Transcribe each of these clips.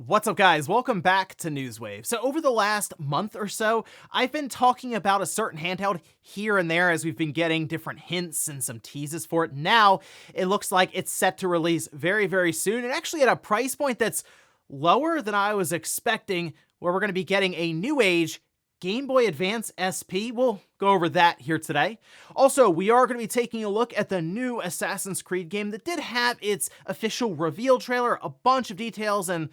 What's up, guys? Welcome back to Newswave. So over the last month or so, I've been talking about a certain handheld here and there as we've been getting different hints and some teases for it. Now, it looks like it's set to release very, very soon, and actually at a price point that's lower than I was expecting, where we're going to be getting a new age Game Boy Advance SP. We'll go over that here today. Also, we are going to be taking a look at the new Assassin's Creed game that did have its official reveal trailer, a bunch of details, and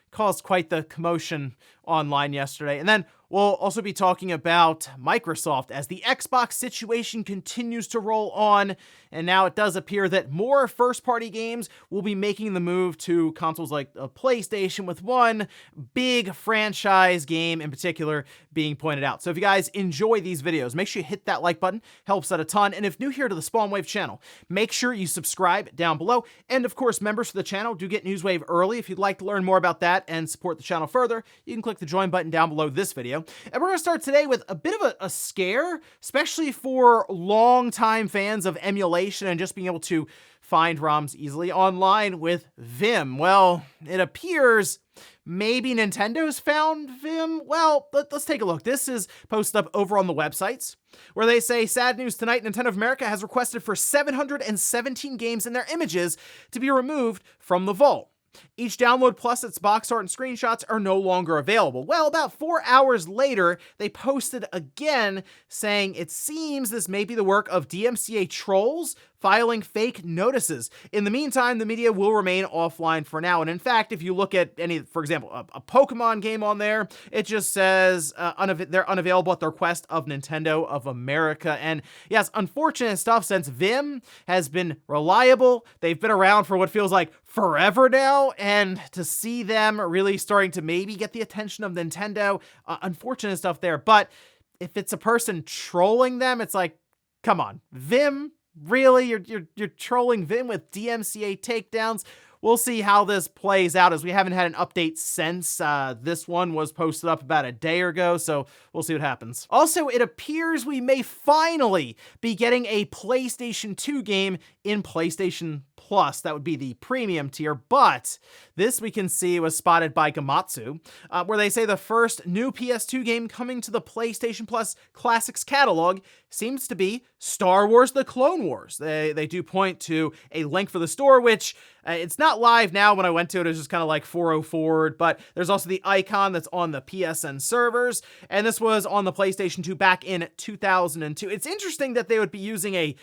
caused quite the commotion online yesterday. And then we'll also be talking about Microsoft as the Xbox situation continues to roll on, and now it does appear that more first-party games will be making the move to consoles like a PlayStation, with one big franchise game in particular being pointed out. So if you guys enjoy these videos, make sure you hit that like button, helps out a ton. And if new here to the Spawnwave channel, make sure you subscribe down below. And of course, members for the channel do get Newswave early. If you'd like to learn more about that and support the channel further, you can click the join button down below this video. And we're going to start today with a bit of a scare, especially for longtime fans of emulation and just being able to find ROMs easily online with Vimm. Well, it appears maybe Nintendo's found Vimm. Well, let's take a look. This is posted up over on the websites, where they say, sad news tonight, Nintendo of America has requested for 717 games and their images to be removed from the vault. Each download plus its box art and screenshots are no longer available. Well, about 4 hours later, they posted again saying it seems this may be the work of DMCA trolls filing fake notices. In the meantime, the media will remain offline for now. And in fact, if you look at any, for example, a Pokemon game on there, it just says they're unavailable at the request of Nintendo of America. And yes, unfortunate stuff, since Vimm has been reliable. They've been around for what feels like forever now, and to see them really starting to maybe get the attention of Nintendo, unfortunate stuff there. But if it's a person trolling them, it's like, come on, Vimm. Really? You're trolling Vimm with DMCA takedowns? We'll see how this plays out, as we haven't had an update since this one was posted up about a day ago, so we'll see what happens. Also, it appears we may finally be getting a PlayStation 2 game in PlayStation Plus. That would be the premium tier, but this we can see was spotted by Gamatsu, where they say the first new PS2 game coming to the PlayStation Plus Classics catalog seems to be Star Wars: The Clone Wars. They do point to a link for the store, which it's not live now. When I went to it, it was just kind of like 404, but there's also the icon that's on the PSN servers, and this was on the PlayStation 2 back in 2002. It's interesting that they would be using a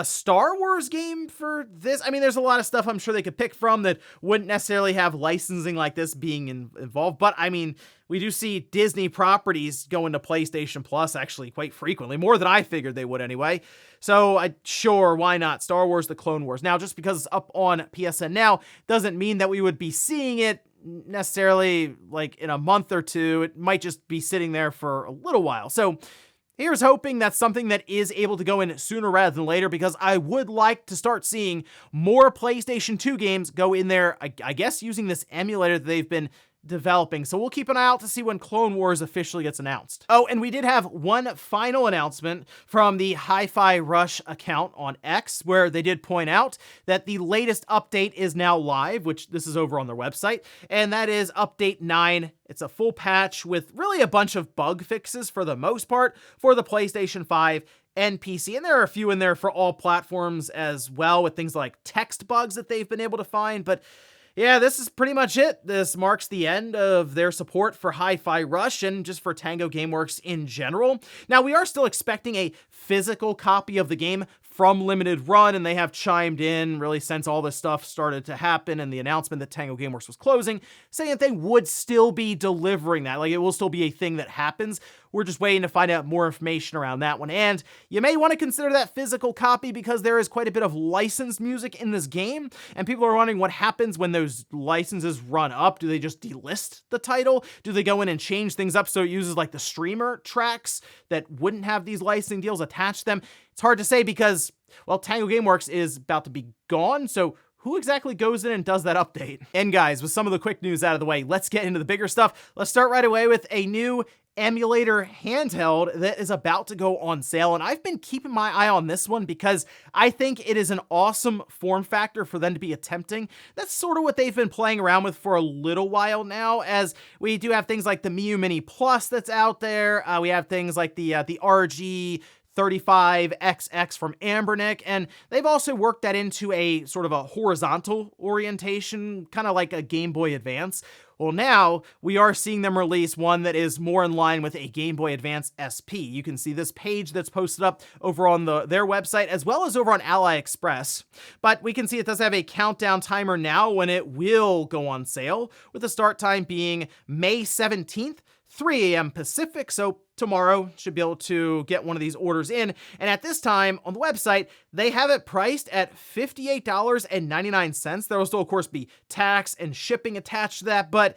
Star Wars game for this. I mean, there's a lot of stuff I'm sure they could pick from that wouldn't necessarily have licensing like this being involved, but I mean, we do see Disney properties go into PlayStation Plus actually quite frequently, more than I figured they would anyway. So sure, why not? Star Wars: The Clone Wars. Now, just because it's up on PSN now doesn't mean that we would be seeing it necessarily like in a month or two. It might just be sitting there for a little while. So here's hoping that's something that is able to go in sooner rather than later, because I would like to start seeing more PlayStation 2 games go in there, I guess using this emulator that they've been developing. So we'll keep an eye out to see when Clone Wars officially gets announced. Oh, and we did have one final announcement from the Hi-Fi Rush account on X, where they did point out that the latest update is now live, which this is over on their website, and that is update 9. It's a full patch with really a bunch of bug fixes for the most part for the PlayStation 5 and PC, and there are a few in there for all platforms as well, with things like text bugs that they've been able to find. But yeah, this is pretty much it. This marks the end of their support for Hi-Fi Rush and just for Tango Gameworks in general. Now, we are still expecting a physical copy of the game from Limited Run, and they have chimed in really since all this stuff started to happen and the announcement that Tango Gameworks was closing, saying that they would still be delivering that. Like, it will still be a thing that happens. We're just waiting to find out more information around that one. And you may want to consider that physical copy, because there is quite a bit of licensed music in this game, and people are wondering what happens when those licenses run up. Do they just delist the title? Do they go in and change things up so it uses like the streamer tracks that wouldn't have these licensing deals attached to them? It's hard to say, because, well, Tango Gameworks is about to be gone, so who exactly goes in and does that update? And guys, with some of the quick news out of the way, let's get into the bigger stuff. Let's start right away with a new emulator handheld that is about to go on sale, and I've been keeping my eye on this one because I think it is an awesome form factor for them to be attempting. That's sort of what they've been playing around with for a little while now, as we do have things like the Miyoo Mini Plus that's out there. We have things like the RG35XX from Ambernick, and they've also worked that into a sort of a horizontal orientation, kind of like a Game Boy Advance. Well, now we are seeing them release one that is more in line with a Game Boy Advance SP. You can see this page that's posted up over on their website as well as over on AliExpress. But we can see it does have a countdown timer now when it will go on sale, with the start time being May 17th, 3 a.m. Pacific, so tomorrow should be able to get one of these orders in. And at this time on the website, they have it priced at $58.99. There will still, of course, be tax and shipping attached to that, but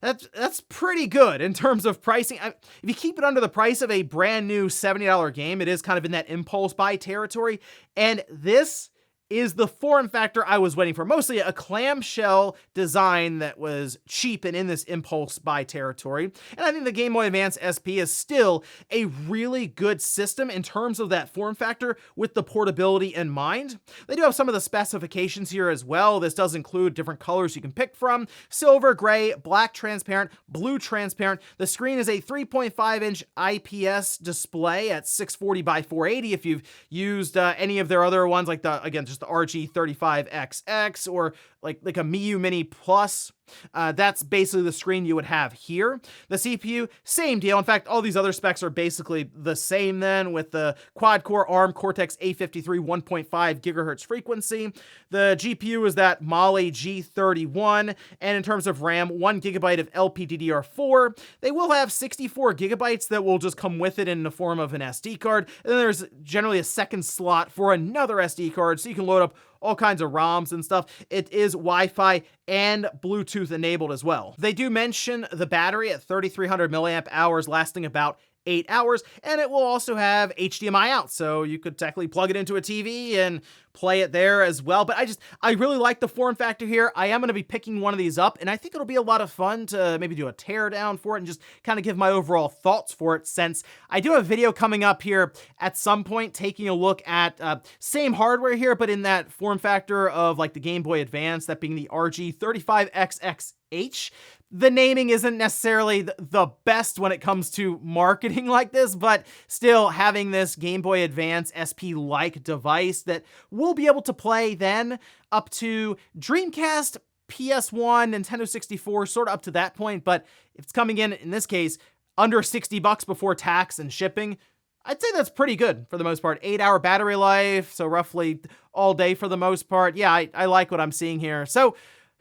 that's pretty good in terms of pricing. If you keep it under the price of a brand new $70 game, it is kind of in that impulse buy territory. And this is the form factor I was waiting for. Mostly a clamshell design that was cheap and in this impulse buy territory. And I think the Game Boy Advance SP is still a really good system in terms of that form factor with the portability in mind. They do have some of the specifications here as well. This does include different colors you can pick from: silver, gray, black transparent, blue transparent. The screen is a 3.5-inch IPS display at 640 by 480. If you've used any of their other ones, like just the RG35XX or like a Miyoo Mini Plus, that's basically the screen you would have here. The CPU, same deal. In fact, all these other specs are basically the same then, with the quad-core ARM Cortex-A53 1.5 gigahertz frequency. The GPU is that Mali G31, and in terms of RAM, 1 gigabyte of LPDDR4. They will have 64 gigabytes that will just come with it in the form of an SD card, and then there's generally a second slot for another SD card, so you can load up all kinds of ROMs and stuff. It is Wi-Fi and Bluetooth enabled as well. They do mention the battery at 3,300 milliamp hours, lasting about 8 hours, and it will also have HDMI out, so you could technically plug it into a TV and play it there as well. But I really like the form factor here. I am going to be picking one of these up, and I think it'll be a lot of fun to maybe do a teardown for it and just kind of give my overall thoughts for it, since I do have a video coming up here at some point taking a look at same hardware here, but in that form factor of like the Game Boy Advance, that being the RG35XXH. The naming isn't necessarily the best when it comes to marketing like this, but still having this Game Boy Advance SP-like device that we'll be able to play then up to Dreamcast, PS1, Nintendo 64, sort of up to that point. But if it's coming in this case, under $60 before tax and shipping, I'd say that's pretty good for the most part. 8-hour battery life, so roughly all day for the most part. Yeah, I like what I'm seeing here. So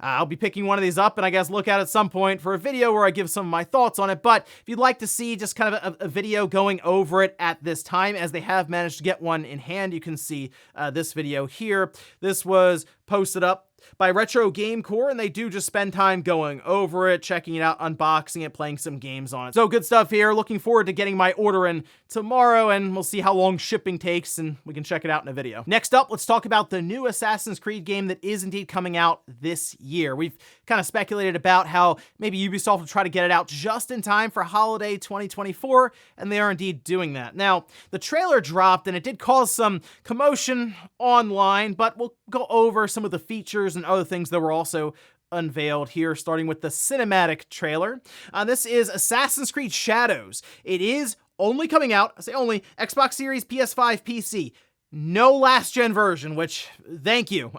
I'll be picking one of these up and I guess look at some point for a video where I give some of my thoughts on it. But if you'd like to see just kind of a video going over it at this time, as they have managed to get one in hand, you can see this video here. This was posted up by Retro Game Core, and they do just spend time going over it, checking it out, unboxing it, playing some games on it. So good stuff here. Looking forward to getting my order in tomorrow, and we'll see how long shipping takes, and we can check it out in a video. Next up, let's talk about the new Assassin's Creed game that is indeed coming out this year. We've kind of speculated about how maybe Ubisoft will try to get it out just in time for holiday 2024, and they are indeed doing that. Now, the trailer dropped, and it did cause some commotion online, but we'll go over some of the features and other things that were also unveiled here, starting with the cinematic trailer. This is Assassin's Creed Shadows. It is only coming out, I say only, Xbox Series, PS5, PC. No last-gen version, which, thank you.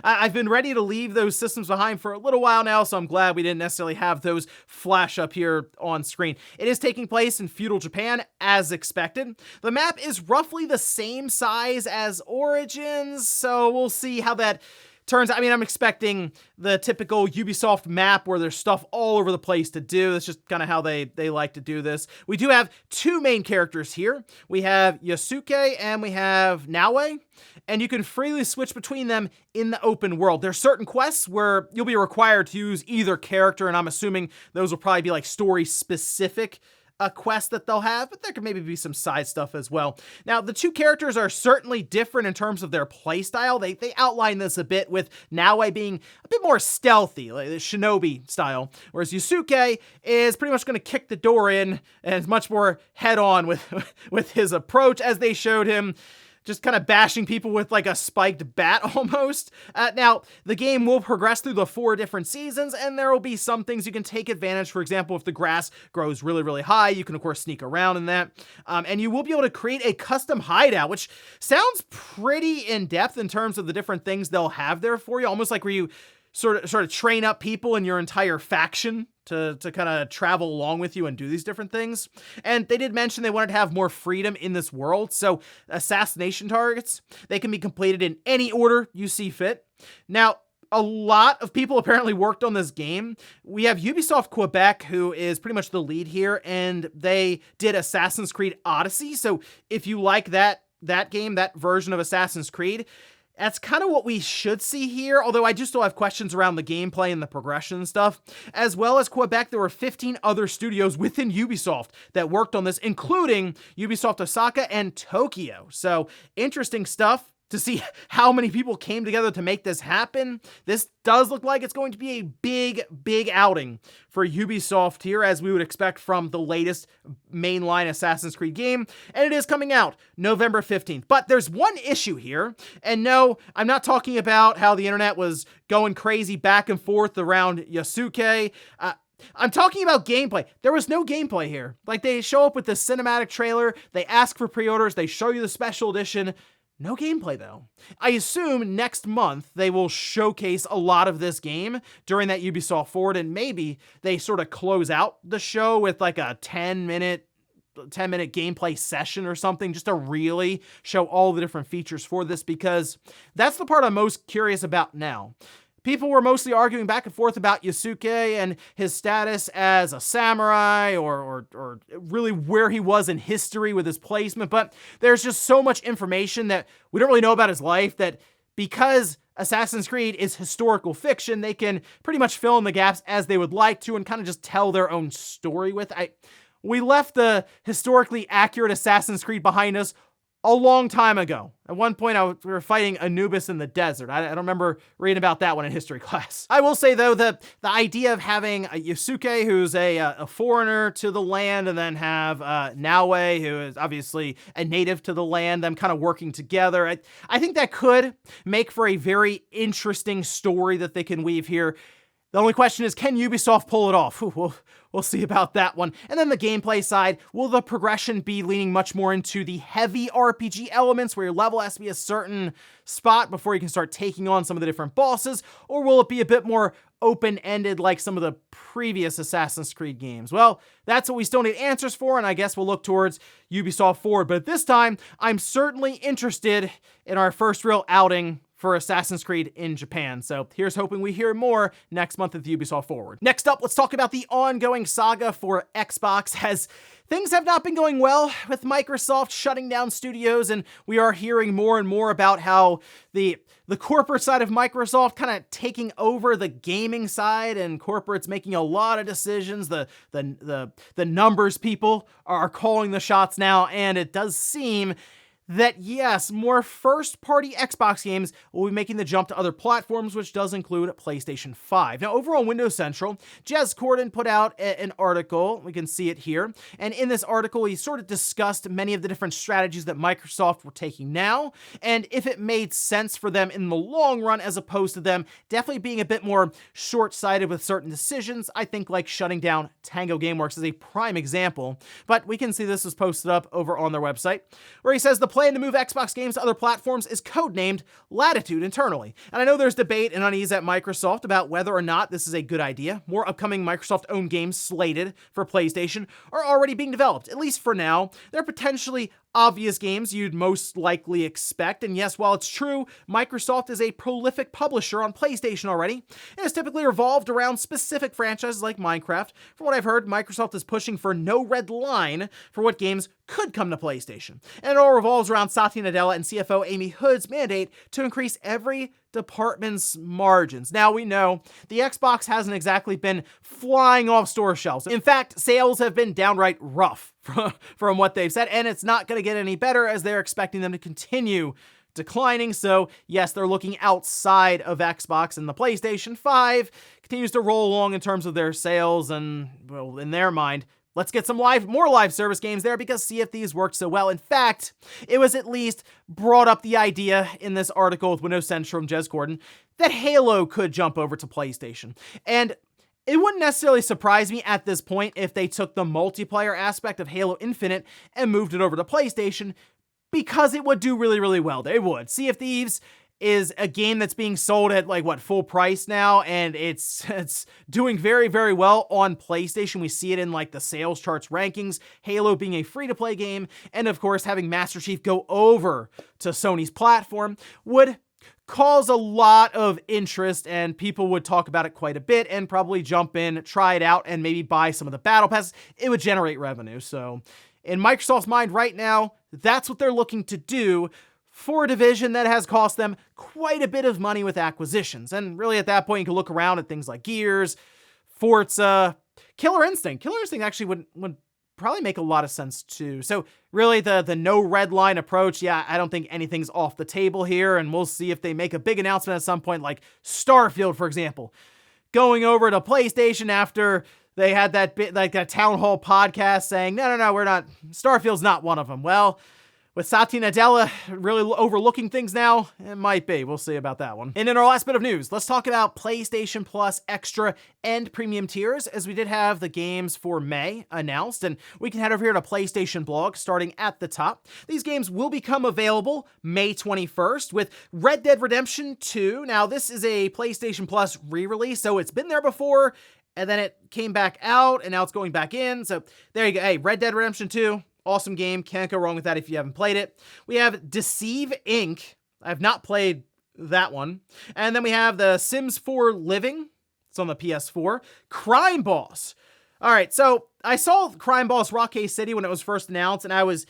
I've been ready to leave those systems behind for a little while now, so I'm glad we didn't necessarily have those flash up here on screen. It is taking place in feudal Japan, as expected. The map is roughly the same size as Origins, so we'll see how that turns out. I mean, I'm expecting the typical Ubisoft map where there's stuff all over the place to do. That's just kind of how they like to do this. We do have two main characters here. We have Yasuke and we have Naoe, and you can freely switch between them in the open world. There's certain quests where you'll be required to use either character, and I'm assuming those will probably be like story specific a quest that they'll have, but there could maybe be some side stuff as well. Now, the two characters are certainly different in terms of their playstyle. They outline this a bit, with Naoe being a bit more stealthy, like the shinobi style, whereas Yusuke is pretty much going to kick the door in and is much more head-on with his approach, as they showed him just kind of bashing people with like a spiked bat almost. Now, the game will progress through the 4 different seasons, and there will be some things you can take advantage. For example, if the grass grows really, really high, you can, of course, sneak around in that. And you will be able to create a custom hideout, which sounds pretty in-depth in terms of the different things they'll have there for you, almost like where you sort of train up people in your entire faction to kind of travel along with you and do these different things. And they did mention they wanted to have more freedom in this world, so assassination targets, they can be completed in any order you see fit. Now, a lot of people apparently worked on this game. We have Ubisoft Quebec, who is pretty much the lead here, and they did Assassin's Creed Odyssey. So if you like that game, that version of Assassin's Creed, that's kind of what we should see here, although I do still have questions around the gameplay and the progression and stuff. As well as Quebec, there were 15 other studios within Ubisoft that worked on this, including Ubisoft Osaka and Tokyo. So, interesting stuff to see how many people came together to make this happen. This does look like it's going to be a big, big outing for Ubisoft here, as we would expect from the latest mainline Assassin's Creed game, and it is coming out November 15th. But there's one issue here, and no, I'm not talking about how the internet was going crazy back and forth around Yasuke. I'm talking about gameplay. There was no gameplay here. Like, they show up with the cinematic trailer, they ask for pre-orders, they show you the special edition. No gameplay, though. I assume next month they will showcase a lot of this game during that Ubisoft Forward, and maybe they sort of close out the show with like a 10-minute gameplay session or something, just to really show all the different features for this, because that's the part I'm most curious about now. People were mostly arguing back and forth about Yasuke and his status as a samurai, or really where he was in history with his placement, but there's just so much information that we don't really know about his life, that because Assassin's Creed is historical fiction, they can pretty much fill in the gaps as they would like to and kind of just tell their own story with. We left the historically accurate Assassin's Creed behind us a long time ago. At one point, we were fighting Anubis in the desert. I don't remember reading about that one in history class. I will say, though, that the idea of having a Yusuke, who's a foreigner to the land, and then have Naoe, who is obviously a native to the land, them kind of working together, I think that could make for a very interesting story that they can weave here. The only question is, can Ubisoft pull it off? We'll see about that one. And then the gameplay side, will the progression be leaning much more into the heavy RPG elements where your level has to be a certain spot before you can start taking on some of the different bosses? Or will it be a bit more open-ended like some of the previous Assassin's Creed games? Well, that's what we still need answers for, and I guess we'll look towards Ubisoft Forward. But this time, I'm certainly interested in our first real outing for Assassin's Creed in Japan. So here's hoping we hear more next month at the Ubisoft Forward. Next up, let's talk about the ongoing saga for Xbox, as things have not been going well with Microsoft shutting down studios, and we are hearing more and more about how the corporate side of Microsoft kind of taking over the gaming side, and corporate's making a lot of decisions. The numbers people are calling the shots now, and it does seem that, yes, more first-party Xbox games will be making the jump to other platforms, which does include PlayStation 5. Now, over on Windows Central, Jez Corden put out an article. We can see it here. And in this article, he sort of discussed many of the different strategies that Microsoft were taking now, and if it made sense for them in the long run, as opposed to them definitely being a bit more short-sighted with certain decisions. I think like shutting down Tango Gameworks is a prime example, but we can see this was posted up over on their website, where he says the plan to move Xbox games to other platforms is codenamed Latitude internally. And I know there's debate and unease at Microsoft about whether or not this is a good idea. More upcoming Microsoft-owned games slated for PlayStation are already being developed, at least for now. They're potentially obvious games you'd most likely expect, and yes, while it's true, Microsoft is a prolific publisher on PlayStation already, it has typically revolved around specific franchises like Minecraft. From what I've heard, Microsoft is pushing for no red line for what games could come to PlayStation, and it all revolves around Satya Nadella and CFO Amy Hood's mandate to increase every department's margins. Now, we know the Xbox hasn't exactly been flying off store shelves. In fact, sales have been downright rough from what they've said, and it's not going to get any better as they're expecting them to continue declining. So yes, they're looking outside of Xbox, and the PlayStation 5 continues to roll along in terms of their sales, and well, in their mind, let's get some more live service games there because Sea of Thieves worked so well. In fact, it was at least brought up the idea in this article with Windows Central from Jez Gordon that Halo could jump over to PlayStation. And it wouldn't necessarily surprise me at this point if they took the multiplayer aspect of Halo Infinite and moved it over to PlayStation, because it would do really, really well. They would. Sea of Thieves is a game that's being sold at full price now, and it's doing very, very well on PlayStation. We see it in the sales charts rankings, Halo being a free-to-play game, and of course having Master Chief go over to Sony's platform would cause a lot of interest, and people would talk about it quite a bit and probably jump in, try it out, and maybe buy some of the battle passes. It would generate revenue. So in Microsoft's mind right now, that's what they're looking to do for a division that has cost them quite a bit of money with acquisitions. And really at that point, you can look around at things like Gears, Forza, Killer Instinct. Killer Instinct actually would probably make a lot of sense too. So really the no red line approach, yeah, I don't think anything's off the table here, and we'll see if they make a big announcement at some point, like Starfield, for example, going over to PlayStation after they had that bit, that town hall podcast saying, no, we're not, Starfield's not one of them. Well, with Satya Nadella really overlooking things now, it might be. We'll see about that one. And in our last bit of news, let's talk about PlayStation Plus Extra and Premium tiers, as we did have the games for May announced, and we can head over here to PlayStation Blog, starting at the top. These games will become available May 21st with Red Dead Redemption 2. Now, this is a PlayStation Plus re-release, so it's been there before, and then it came back out, and now it's going back in. So there you go. Hey, Red Dead Redemption 2. Awesome game. Can't go wrong with that if you haven't played it. We have Deceive Inc. I've not played that one. And then we have the Sims 4 Living. It's on the PS4. Crime Boss. All right, so I saw Crime Boss Rockay City when it was first announced, and I was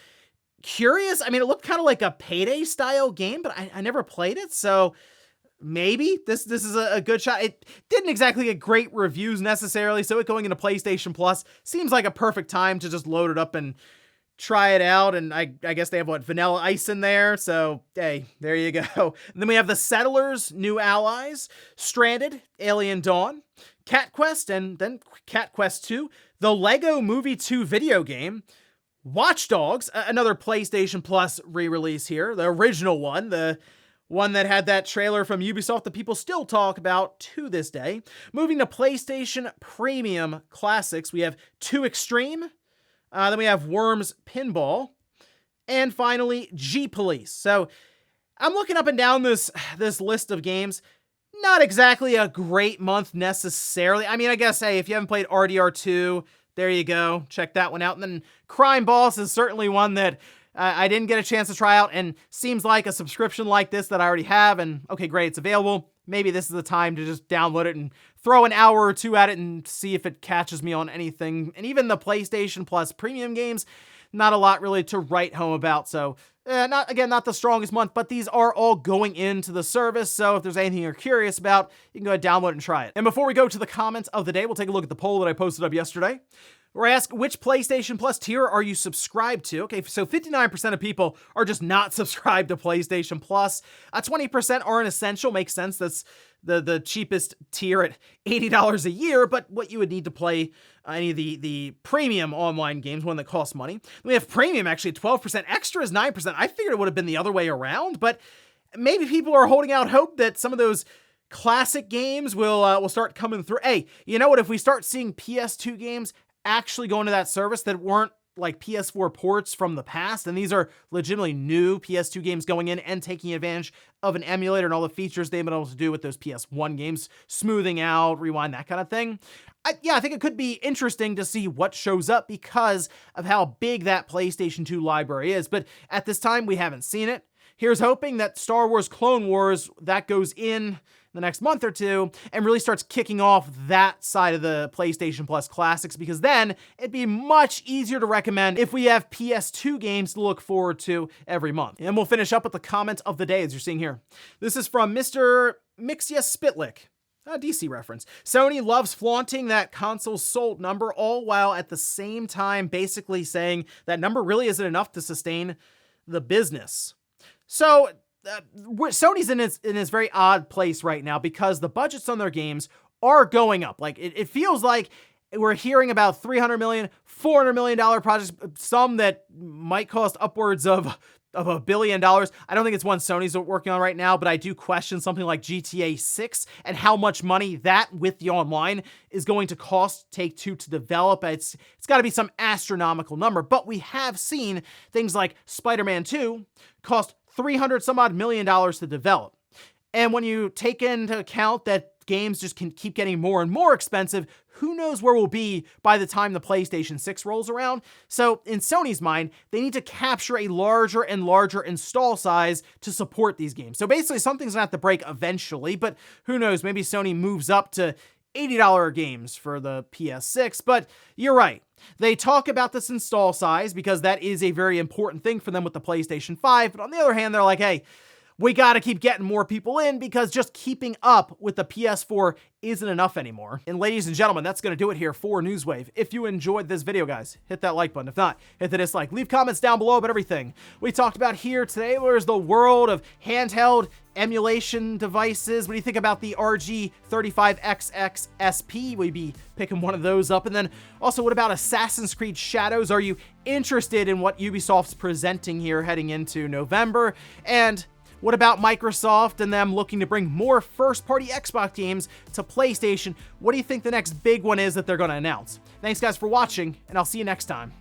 curious. I mean, it looked kind of like a Payday-style game, but I never played it, so maybe this is a good shot. It didn't exactly get great reviews necessarily, so it going into PlayStation Plus seems like a perfect time to just load it up and try it out. And I guess they have Vanilla Ice in there, so hey, there you go. And then we have the Settlers, New Allies, Stranded, Alien Dawn, Cat Quest, and then Cat Quest 2, the Lego Movie 2 video game, Watch Dogs, another PlayStation Plus re-release here, the original one, the one that had that trailer from Ubisoft that people still talk about to this day. Moving to PlayStation Premium Classics, we have 2 Extreme, then we have Worms Pinball, and finally, G-Police. So I'm looking up and down this list of games. Not exactly a great month necessarily. I mean, I guess, hey, if you haven't played RDR2, there you go. Check that one out. And then Crime Boss is certainly one that I didn't get a chance to try out, and seems like a subscription like this that I already have, and okay, great, it's available. Maybe this is the time to just download it and throw an hour or two at it and see if it catches me on anything. And even the PlayStation Plus premium games, not a lot really to write home about. So not the strongest month, but these are all going into the service. So if there's anything you're curious about, you can go ahead, download it and try it. And before we go to the comments of the day, we'll take a look at the poll that I posted up yesterday, where I ask, which PlayStation Plus tier are you subscribed to? Okay, so 59% of people are just not subscribed to PlayStation Plus. 20% are an essential. Makes sense. That's the cheapest tier at $80 a year, but what you would need to play any of the premium online games, one that costs money. We have premium, actually, 12%. Extra is 9%. I figured it would have been the other way around, but maybe people are holding out hope that some of those classic games will start coming through. Hey, you know what? If we start seeing PS2 games actually go into that service that weren't like PS4 ports from the past, and these are legitimately new PS2 games going in and taking advantage of an emulator and all the features they've been able to do with those PS1 games, smoothing out, rewind, that kind of thing. I think it could be interesting to see what shows up because of how big that PlayStation 2 library is, but at this time, we haven't seen it. Here's hoping that Star Wars Clone Wars, that goes in the next month or two and really starts kicking off that side of the PlayStation Plus classics, because then it'd be much easier to recommend if we have PS2 games to look forward to every month. And we'll finish up with the comment of the day, as you're seeing here. This is from Mr. Mixia Spitlick. A DC reference. Sony loves flaunting that console sold number, all while at the same time basically saying that number really isn't enough to sustain the business. So Sony's in this very odd place right now because the budgets on their games are going up. Like it feels like we're hearing about $300 million, $400 million projects, some that might cost upwards of $1 billion. I don't think it's one Sony's working on right now, but I do question something like GTA 6 and how much money that with the online is going to cost Take-Two to develop. It's got to be some astronomical number, but we have seen things like Spider-Man 2 cost $300 some odd million to develop. And when you take into account that games just can keep getting more and more expensive, who knows where we'll be by the time the PlayStation 6 rolls around. So in Sony's mind, they need to capture a larger and larger install size to support these games. So basically something's gonna have to break eventually, but who knows, maybe Sony moves up to $80 games for the PS6, but you're right. They talk about this install size because that is a very important thing for them with the PlayStation 5, but on the other hand, they're like, hey, we gotta keep getting more people in because just keeping up with the PS4 isn't enough anymore. And ladies and gentlemen, that's gonna do it here for Newswave. If you enjoyed this video, guys, hit that like button. If not, hit the dislike. Leave comments down below about everything we talked about here today. There's the world of handheld emulation devices. What do you think about the RG35XXSP? We'd be picking one of those up. And then also, what about Assassin's Creed Shadows? Are you interested in what Ubisoft's presenting here heading into November? And what about Microsoft and them looking to bring more first-party Xbox games to PlayStation? What do you think the next big one is that they're going to announce? Thanks, guys, for watching, and I'll see you next time.